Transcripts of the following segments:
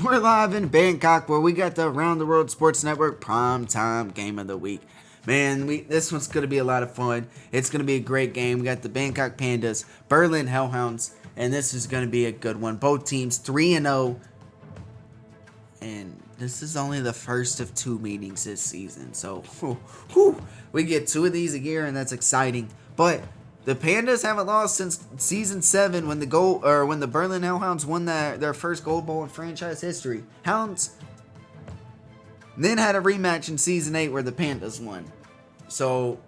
we're live in Bangkok where we got the Around the World Sports Network PrimeTime Game of the Week. Man, this one's going to be a lot of fun. It's going to be a great game. We got the Bangkok Pandas, Berlin Hellhounds, and this is going to be a good one. Both teams 3-0, and this is only the first of 2 meetings this season. So, we get 2 of these a year, and that's exciting. But the Pandas haven't lost since season 7 when the Berlin Hellhounds won their first gold bowl in franchise history. Hounds then had a rematch in season 8 where the Pandas won. So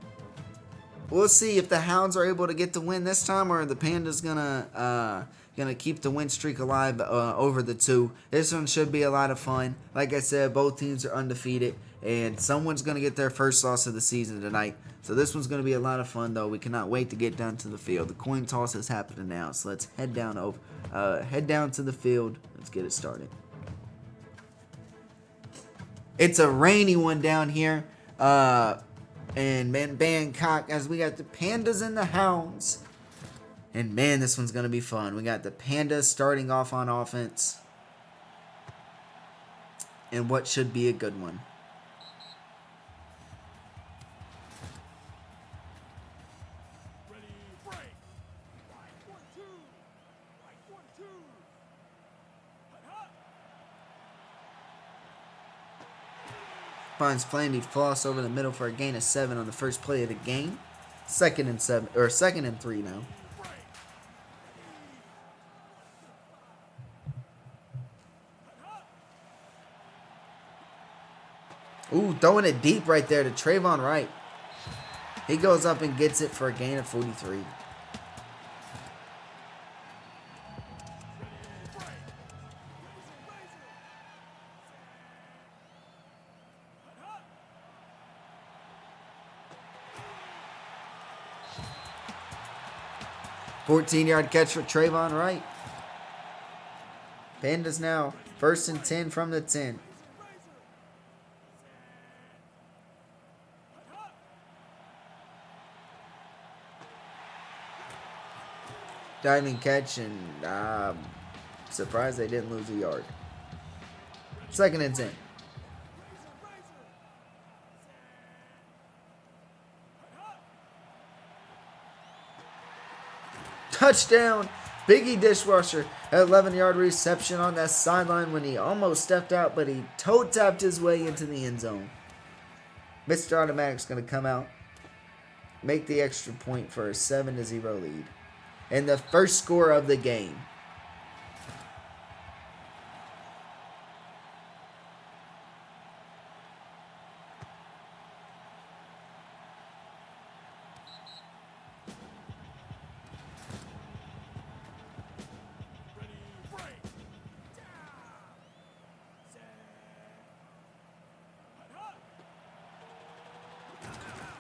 we'll see if the Hounds are able to get the win this time, or the Pandas gonna keep the win streak alive over the 2. This one should be a lot of fun. Like I said, both teams are undefeated, and someone's gonna get their first loss of the season tonight. So this one's going to be a lot of fun, though. We cannot wait to get down to the field. The coin toss is happening now, so let's head down to the field. Let's get it started. It's a rainy one down here in Bangkok, as we got the Pandas and the Hounds. And, man, this one's going to be fun. We got the Pandas starting off on offense in what should be a good one. Finds Flandy Floss over the middle for a gain of 7 on the first play of the game. Second and 3 now. Ooh, throwing it deep right there to Trayvon Wright. He goes up and gets it for a gain of 43. Fourteen-yard catch for Trayvon Wright. Pandas now 1st and 10 from the 10. Diving catch, and surprised they didn't lose a yard. 2nd and 10. Touchdown! Biggie Dishwasher, 11-yard reception on that sideline when he almost stepped out, but he toe-tapped his way into the end zone. Mr. Automatic's going to come out, make the extra point for a 7-0 lead. And the first score of the game.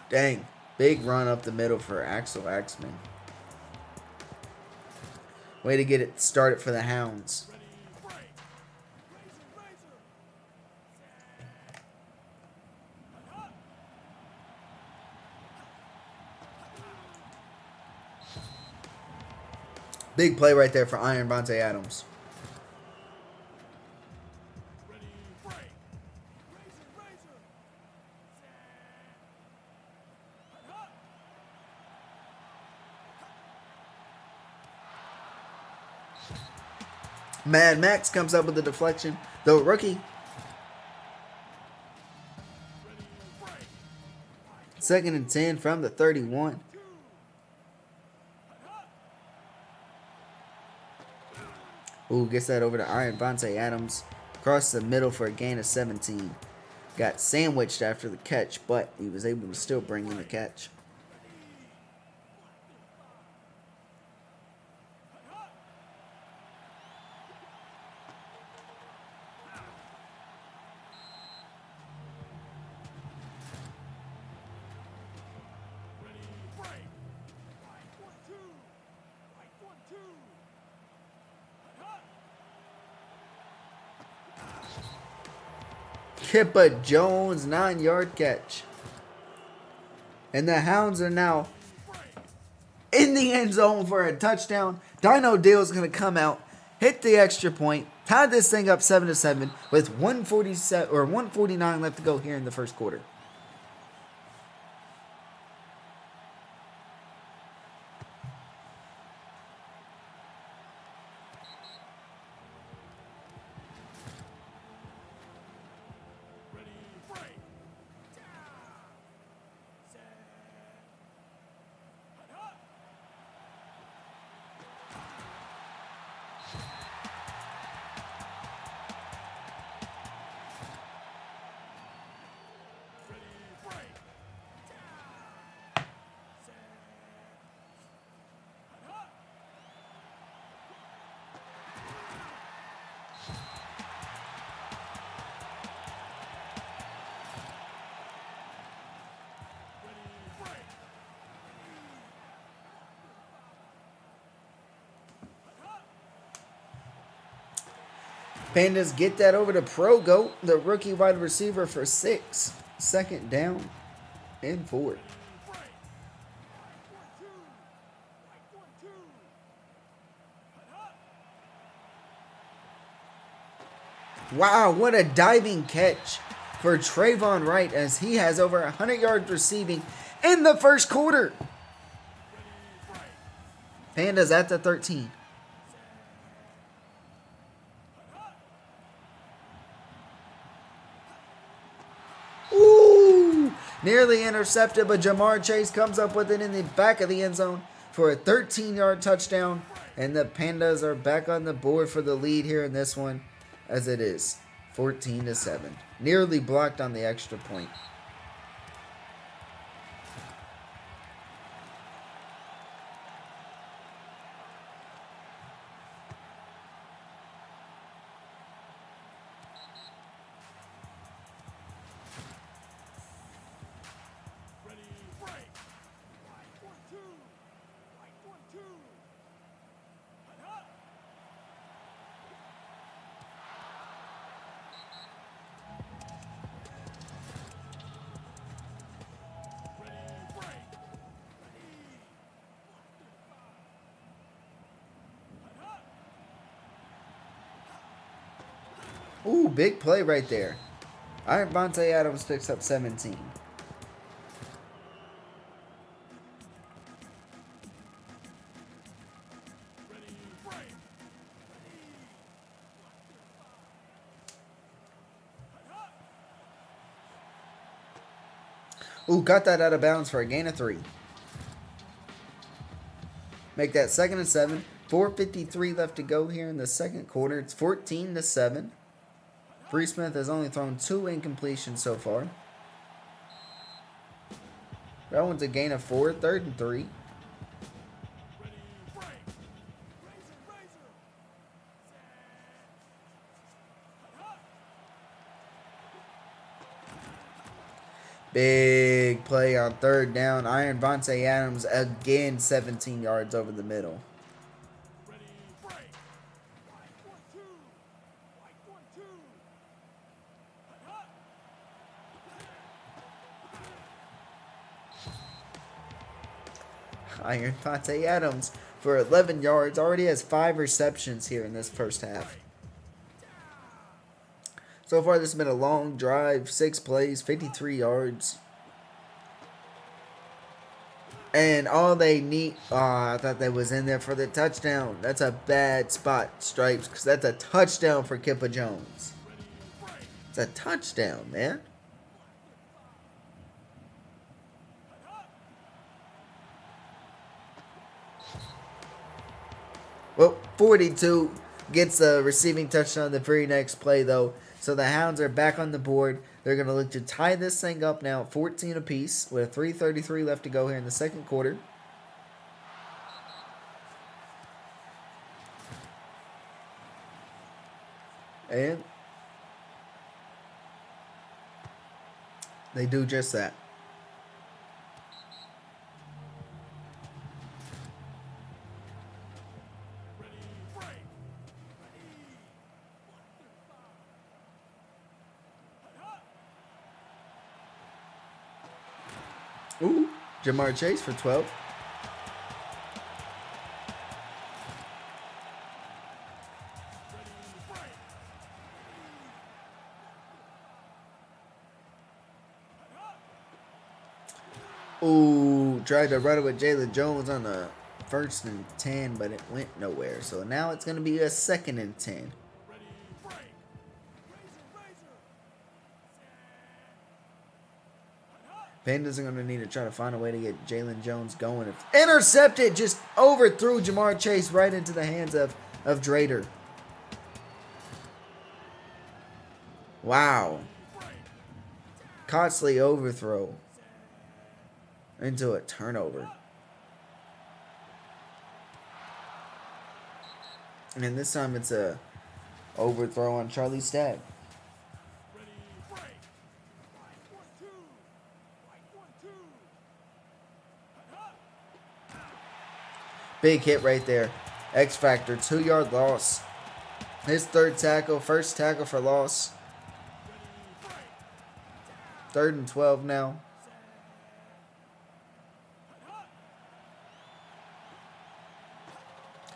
Dang, big run up the middle for Axel Axman. Way to get it started for the Hounds. Big play right there for Iron Vontae Adams. Mad Max comes up with the deflection, the rookie. 2nd and 10 from the 31. Ooh, gets that over to Iron Vontae Adams. Across the middle for a gain of 17. Got sandwiched after the catch, but he was able to still bring in the catch. Kippa Jones 9-yard catch. And the Hounds are now in the end zone for a touchdown. Dino Deal's going to come out, hit the extra point, tied this thing up 7-7 with 147 or 149 left to go here in the first quarter. Pandas get that over to Pro Goat, the rookie wide receiver, for 6. Second down and 4. Wow, what a diving catch for Trayvon Wright as he has over 100 yards receiving in the first quarter. Pandas at the 13. Nearly intercepted, but Jamar Chase comes up with it in the back of the end zone for a 13-yard touchdown. And the Pandas are back on the board for the lead here in this one, as it is 14-7. Nearly blocked on the extra point. Ooh, big play right there. Vontae Adams picks up 17. Ooh, got that out of bounds for a gain of 3. Make that 2nd and 7. 4:53 left to go here in the second quarter. It's 14-7. Bree Smith has only thrown 2 incompletions so far. That one's a gain of 4. 3rd and 3. Big play on 3rd down. Vontae Adams again 17 yards over the middle. Vontae Adams for 11 yards. Already has 5 receptions here in this first half. So far, this has been a long drive. 6 plays, 53 yards. And all they need... Oh, I thought that was in there for the touchdown. That's a bad spot, Stripes, because that's a touchdown for Kippa Jones. It's a touchdown, man. Well, 42 gets a receiving touchdown the very next play, though. So the Hounds are back on the board. They're going to look to tie this thing up now, 14 apiece, with 3:33 left to go here in the second quarter. And they do just that. Ooh, Jamar Chase for 12. Ooh, tried to run it with Jalen Jones on the 1st and 10, but it went nowhere. So now it's going to be a 2nd and 10. Pandas are going to need to try to find a way to get Jalen Jones going. Intercepted, just overthrew Jamar Chase right into the hands of Drader. Wow. Costly overthrow into a turnover. And this time it's a overthrow on Charlie Stagg. Big hit right there. X Factor, 2-yard loss. His 3rd tackle, 1st tackle for loss. 3rd and 12 now.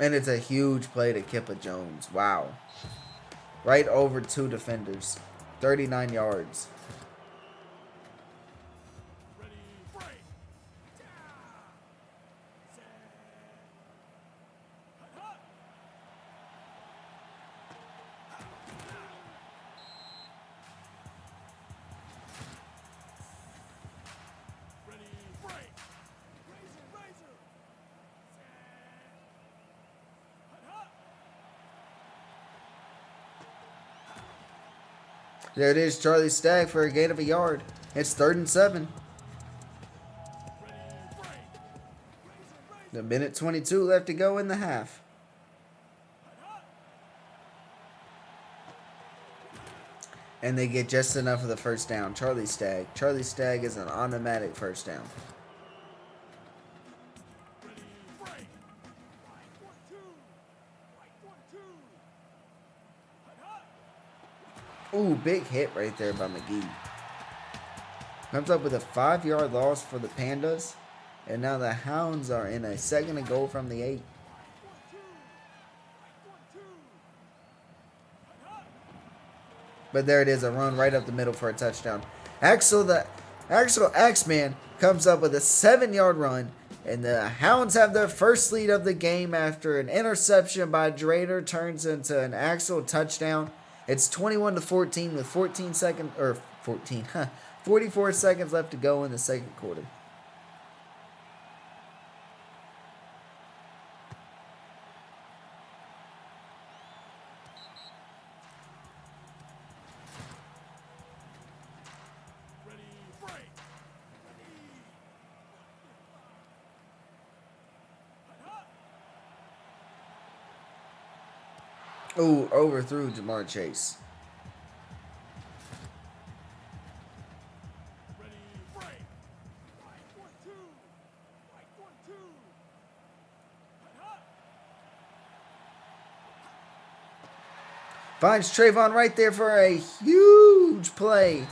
And it's a huge play to Kippa Jones. Wow. Right over 2 defenders. 39 yards. There it is, Charlie Stagg for a gain of a yard. It's 3rd and 7. The minute 22 left to go in the half. And they get just enough of the 1st down. Charlie Stagg. Charlie Stagg is an automatic 1st down. Ooh, big hit right there by McGee. Comes up with a 5-yard loss for the Pandas. And now the Hounds are in a 2nd and goal from the 8. But there it is, a run right up the middle for a touchdown. The actual X-Man comes up with a 7-yard run. And the Hounds have their first lead of the game after an interception by Drader turns into an actual touchdown. It's 21-14 with 44 seconds left to go in the 2nd quarter. Ooh, overthrew Jamar Chase. Finds Trayvon right there for a huge play.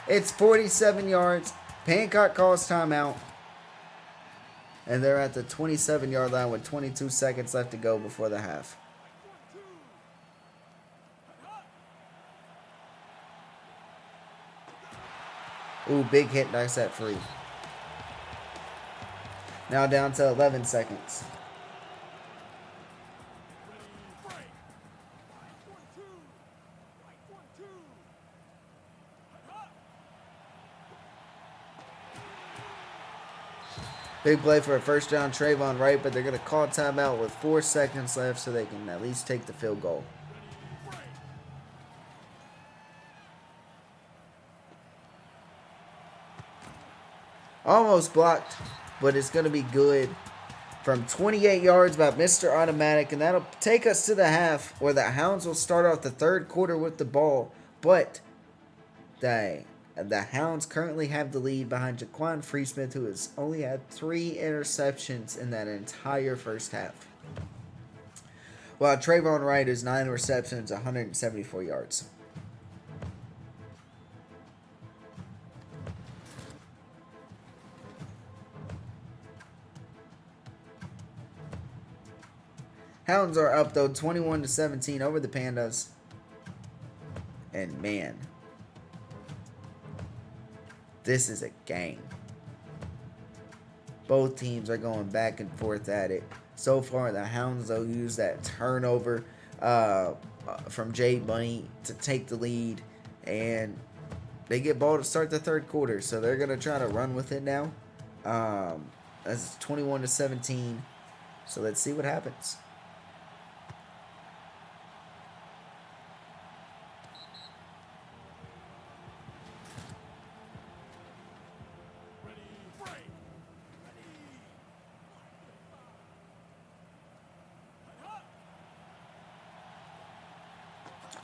It's 47 yards. Bangkok calls timeout. And they're at the 27-yard line with 22 seconds left to go before the half. Ooh, big hit, knocks that free. Now down to 11 seconds. Big play for a 1st down, Trayvon Wright, but they're going to call timeout with 4 seconds left so they can at least take the field goal. Almost blocked, but it's going to be good. From 28 yards by Mr. Automatic, and that'll take us to the half where the Hounds will start off the 3rd quarter with the ball. But the Hounds currently have the lead behind Jaquan Freesmith, who has only had 3 interceptions in that entire 1st half. While Trayvon Wright is 9 receptions, 174 yards. Hounds are up though, 21-17 over the Pandas. And man, this is a game. Both teams are going back and forth at it. So far, the Hounds, they'll use that turnover from Jay Bunny to take the lead. And they get ball to start the third quarter. So they're going to try to run with it now. That's 21-17. So let's see what happens.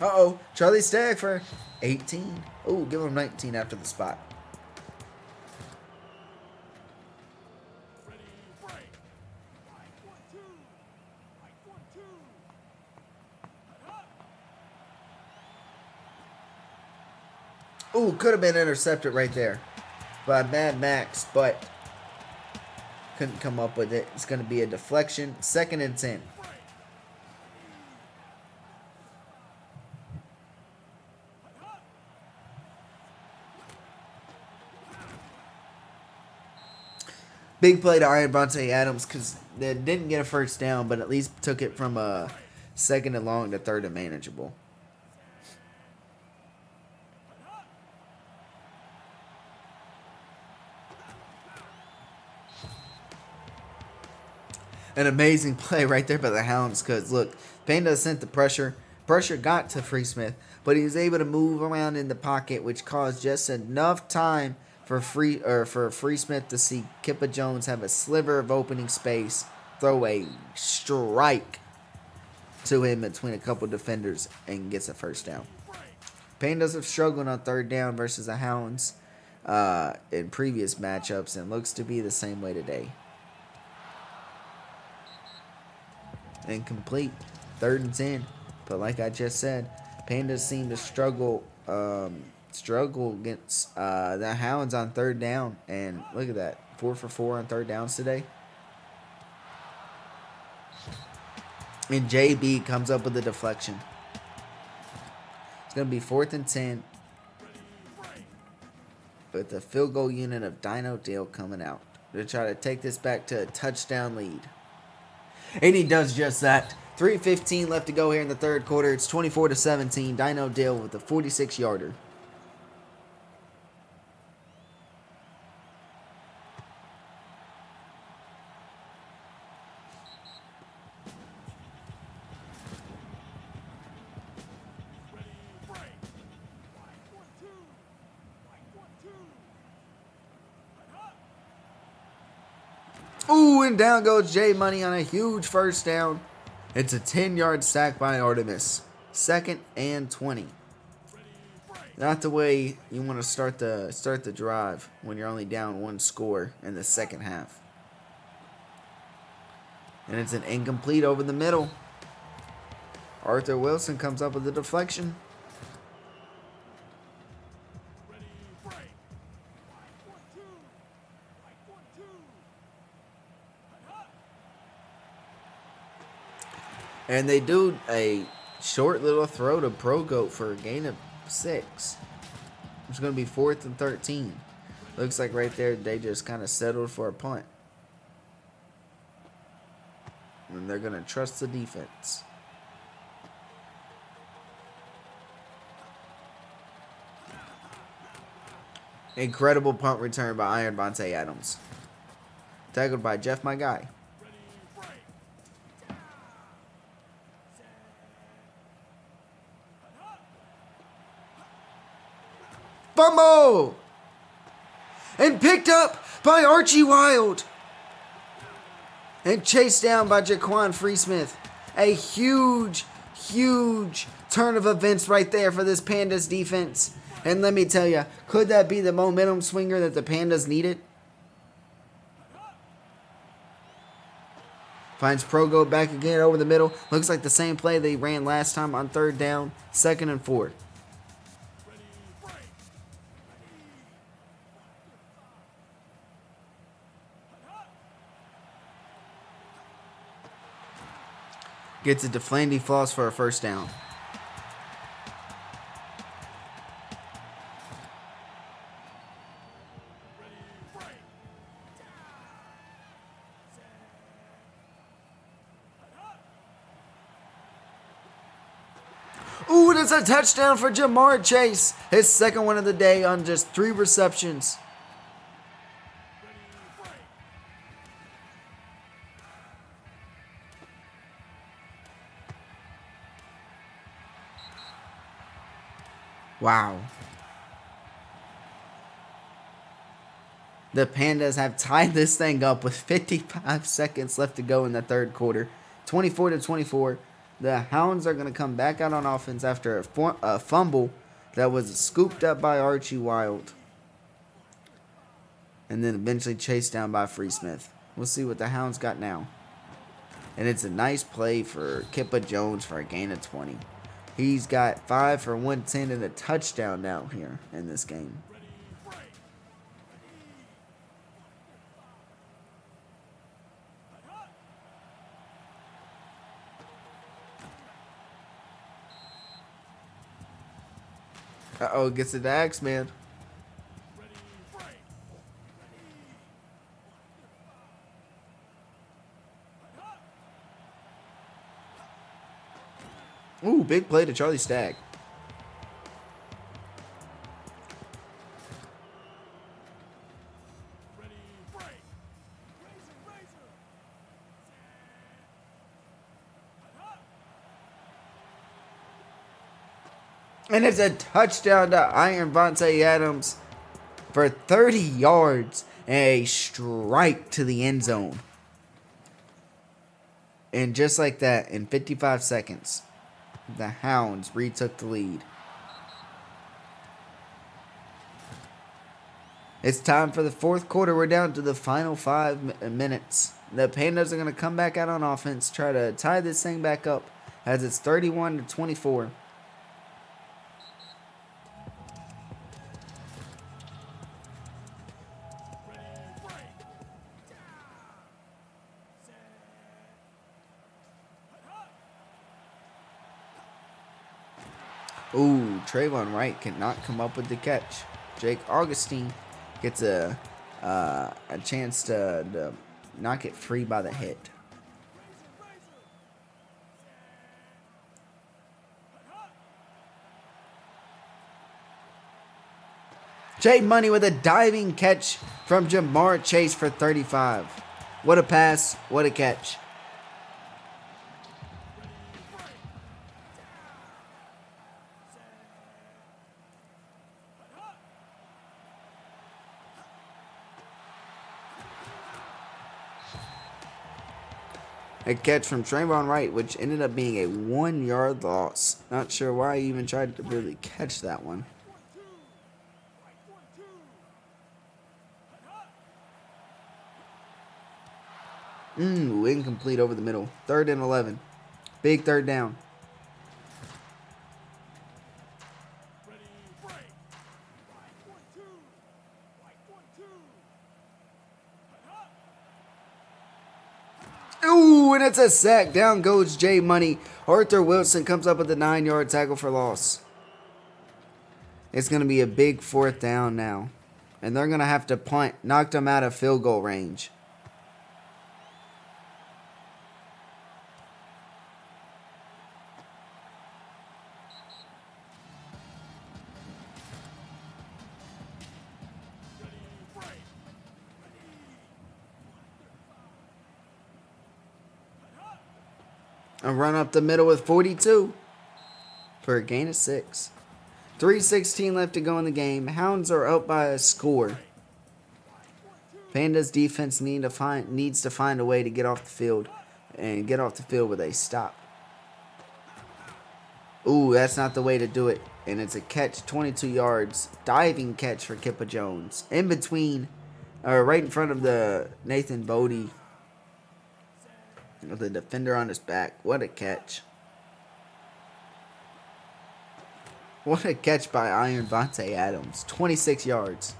Uh-oh. Charlie Stagg for 18. Oh, give him 19 after the spot. Oh, could have been intercepted right there by Mad Max, but couldn't come up with it. It's going to be a deflection. 2nd and 10. Big play to Bonte Adams because they didn't get a first down, but at least took it from a 2nd and long to 3rd and manageable. An amazing play right there by the Hounds because, look, Pandas sent the pressure. Pressure got to Freesmith, but he was able to move around in the pocket, which caused just enough time for Freesmith to see Kippa Jones have a sliver of opening space, throw a strike to him between a couple defenders, and gets a first down. Pandas have struggled on 3rd down versus the Hounds in previous matchups, and looks to be the same way today. Incomplete. 3rd and 10. But like I just said, Pandas seem to struggle against the Hounds on 3rd down. And look at that. 4 for 4 on 3rd downs today. And JB comes up with a deflection. It's going to be 4th and 10. With the field goal unit of Dino Dale coming out. To try to take this back to a touchdown lead. And he does just that. 3:15 left to go here in the 3rd quarter. It's 24-17. Dino Dale with a 46-yarder. Ooh, and down goes Jay Money on a huge first down. It's a 10-yard sack by Artemis. 2nd and 20. Not the way you want to start the drive when you're only down 1 score in the 2nd half. And it's an incomplete over the middle. Arthur Wilson comes up with a deflection. And they do a short little throw to Pro Goat for a gain of 6. It's going to be 4th and 13. Looks like right there they just kind of settled for a punt. And they're going to trust the defense. Incredible punt return by Iron Bonte Adams. Tackled by Jeff, my guy. Fumble! And picked up by Archie Wild. And chased down by Jaquan Freesmith. A huge, huge turn of events right there for this Pandas defense. And let me tell you, could that be the momentum swinger that the Pandas needed? Finds Progo back again over the middle. Looks like the same play they ran last time on 3rd down. 2nd and 4. Gets it to Flandy Floss for a first down. Ooh, that's a touchdown for Jamar Chase. His second one of the day on just 3 receptions. Wow. The Pandas have tied this thing up with 55 seconds left to go in the third quarter. 24-24. The Hounds are going to come back out on offense after a fumble that was scooped up by Archie Wild. And then eventually chased down by Free Smith. We'll see what the Hounds got now. And it's a nice play for Kippa Jones for a gain of 20. He's got 5 for 110 and a touchdown now here in this game. Uh-oh, gets it to Axeman. Ooh, big play to Charlie Stagg. And it's a touchdown to Iron Vontae Adams for 30 yards and a strike to the end zone. And just like that, in 55 seconds, the Hounds retook the lead. It's time for the fourth quarter. We're down to the final 5 minutes. The Pandas are going to come back out on offense, try to tie this thing back up as it's 31-24. Ooh, Trayvon Wright cannot come up with the catch. Jake Augustine gets a chance to knock it free by the hit. Jay Money with a diving catch from Jamar Chase for 35. What a pass, what a catch. A catch from Trayvon Wright, which ended up being a 1-yard loss. Not sure why he even tried to really catch that one. Incomplete over the middle. 3rd and 11. Big third down. Ooh, and it's a sack. Down goes Jay Money. Arthur Wilson comes up with a 9-yard tackle for loss. It's going to be a big 4th down now. And they're going to have to punt. Knock them out of field goal range. A run up the middle with 42 for a gain of 6. 3:16 left to go in the game. Hounds are up by a score. Pandas defense needs to find a way to get off the field and get off the field with a stop. Ooh, that's not the way to do it. And it's a catch, 22 yards. Diving catch for Kippa Jones. In between, or right in front of the Nathan Bodie. With the defender on his back. What a catch. What a catch by Iron Vontae Adams. 26 yards.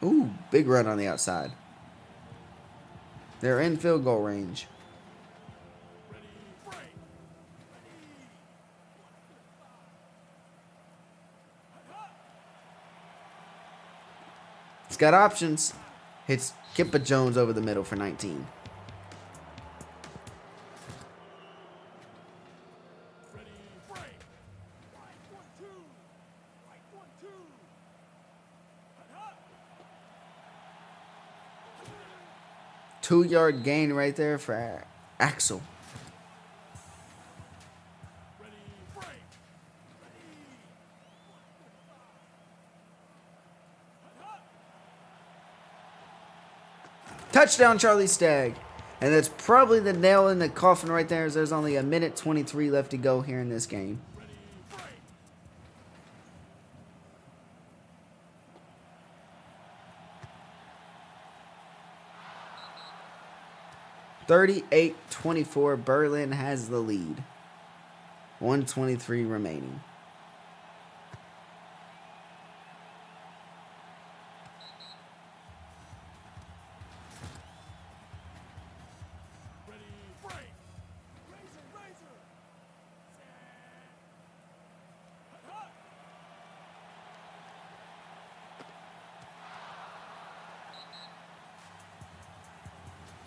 Ooh, big run on the outside. They're in field goal range. He's got options. Hits Kippa Jones over the middle for 19. Two-yard gain right there for Axel. Touchdown, Charlie Stagg. And that's probably the nail in the coffin right there, as there's only a minute 23 left to go here in this game. (38-24). Berlin has the lead. 1:23 remaining.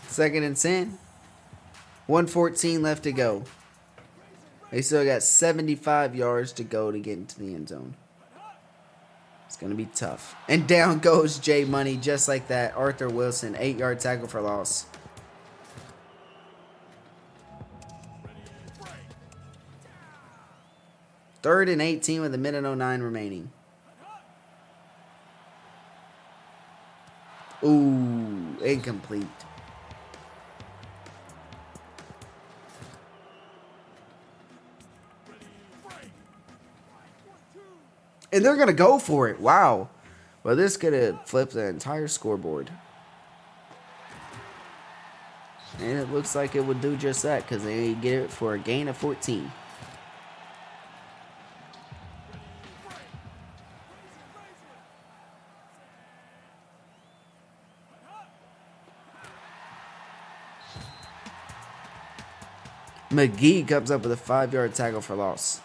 Second and 10. 1:14 left to go. They still got 75 yards to go to get into the end zone. It's going to be tough. And down goes Jay Money just like that. Arthur Wilson, 8-yard tackle for loss. Third and 18 with a minute 09 remaining. Ooh, incomplete. And they're going to go for it. Wow. Well, this could have flipped the entire scoreboard. And it looks like it would do just that, because they get it for a gain of 14. McGee comes up with a 5-yard tackle for loss.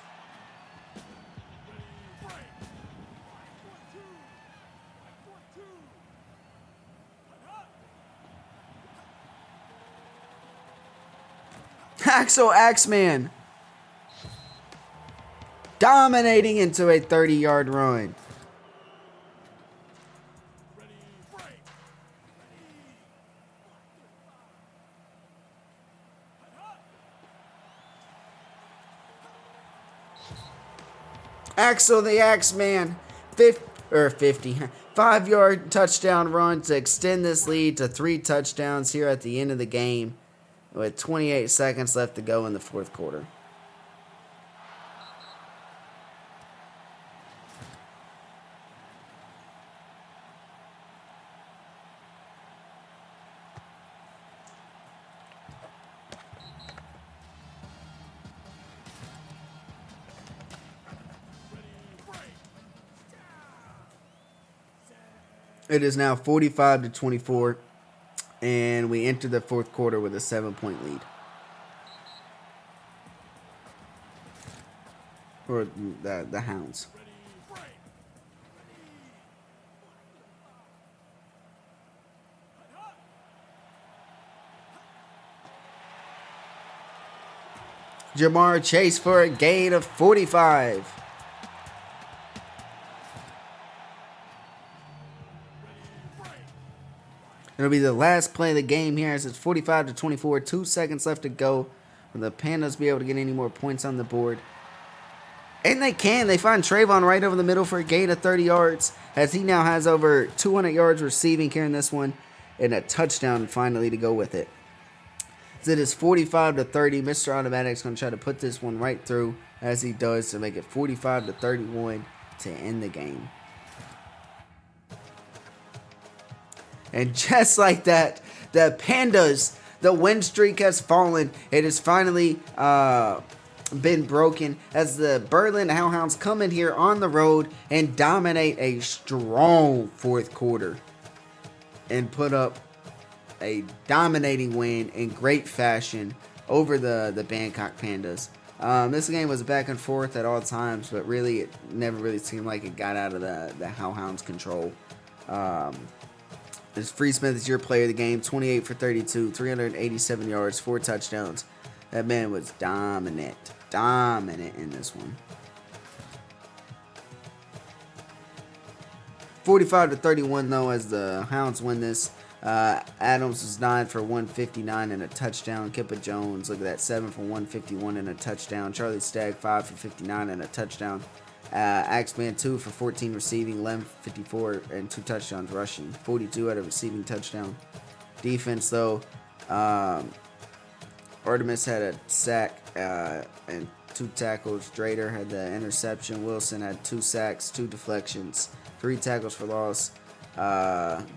Axel Axeman dominating into a 30-yard run. Axel the Axeman, 5-yard touchdown run to extend this lead to 3 touchdowns here at the end of the game, with 28 seconds left to go in the fourth quarter. It is now 45-24. And we enter the fourth quarter with a 7-point lead. For the Hounds. Jamar Chase for a gain of 45. It'll be the last play of the game here as it's 45-24. 2 seconds left to go. Will the Pandas be able to get any more points on the board? And they can. They find Trayvon right over the middle for a gain of 30 yards. As he now has over 200 yards receiving here in this one. And a touchdown finally to go with it. As it is 45-30. Mr. Automatic's going to try to put this one right through. As he does to make it 45-31 to end the game. And just like that, the Pandas, the win streak has fallen. It has finally been broken as the Berlin Hellhounds come in here on the road and dominate a strong fourth quarter. And put up a dominating win in great fashion over the Bangkok Pandas. This game was back and forth at all times, but really it never really seemed like it got out of the Hellhounds' control. As Free Smith is your player of the game, 28 for 32, 387 yards, 4 touchdowns. That man was dominant in this one. 45-31 though, as the Hounds win this. Adams was 9 for 159 and a touchdown. Kippa Jones, look at that, 7 for 151 and a touchdown. Charlie Stagg, 5 for 59 and a touchdown. Axeman, 2 for 14 receiving, Lem 54 and 2 touchdowns rushing. 42 at a receiving touchdown. Defense though, Artemis had a sack and 2 tackles. Drader had the interception. Wilson had 2 sacks, 2 deflections, 3 tackles for loss.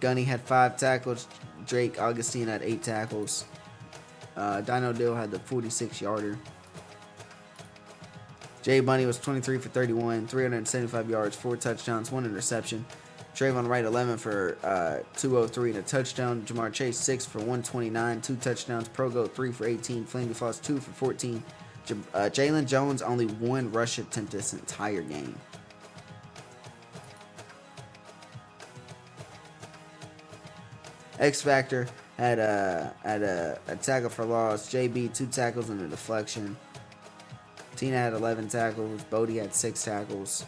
Gunny had 5 tackles. Drake Augustine had 8 tackles. Dino Dill had the 46-yarder. Jay Bunny was 23 for 31, 375 yards, 4 touchdowns, 1 interception. Trayvon Wright, 11 for 203 and a touchdown. Jamar Chase, 6 for 129, 2 touchdowns. Progo, 3 for 18. Flamey Foss, 2 for 14. Jalen Jones, only 1 rush attempt this entire game. X Factor had a tackle for loss. JB, 2 tackles and a deflection. Tina had 11 tackles. Bodie had 6 tackles.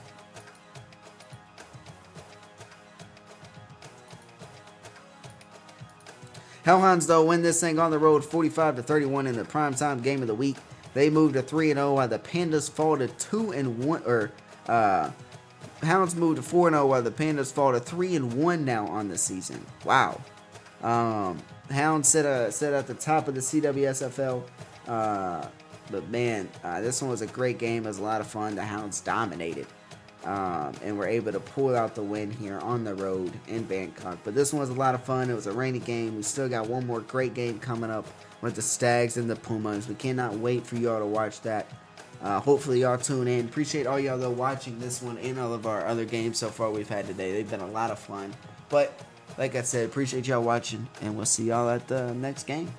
Hellhounds though win this thing on the road, 45-31 in the primetime game of the week. They moved to 3-0 while the Pandas fall to 2-1. Hounds moved to 4-0 while the Pandas fall to 3-1 now on the season. Wow. Hounds sit at the top of the CWSFL. But man, this one was a great game. It was a lot of fun. The Hounds dominated. And were able to pull out the win here on the road in Bangkok. But this one was a lot of fun. It was a rainy game. We still got one more great game coming up with the Stags and the Pumas. We cannot wait for y'all to watch that. Hopefully y'all tune in. Appreciate all y'all though watching this one and all of our other games so far we've had today. They've been a lot of fun. But like I said, appreciate y'all watching, and we'll see y'all at the next game.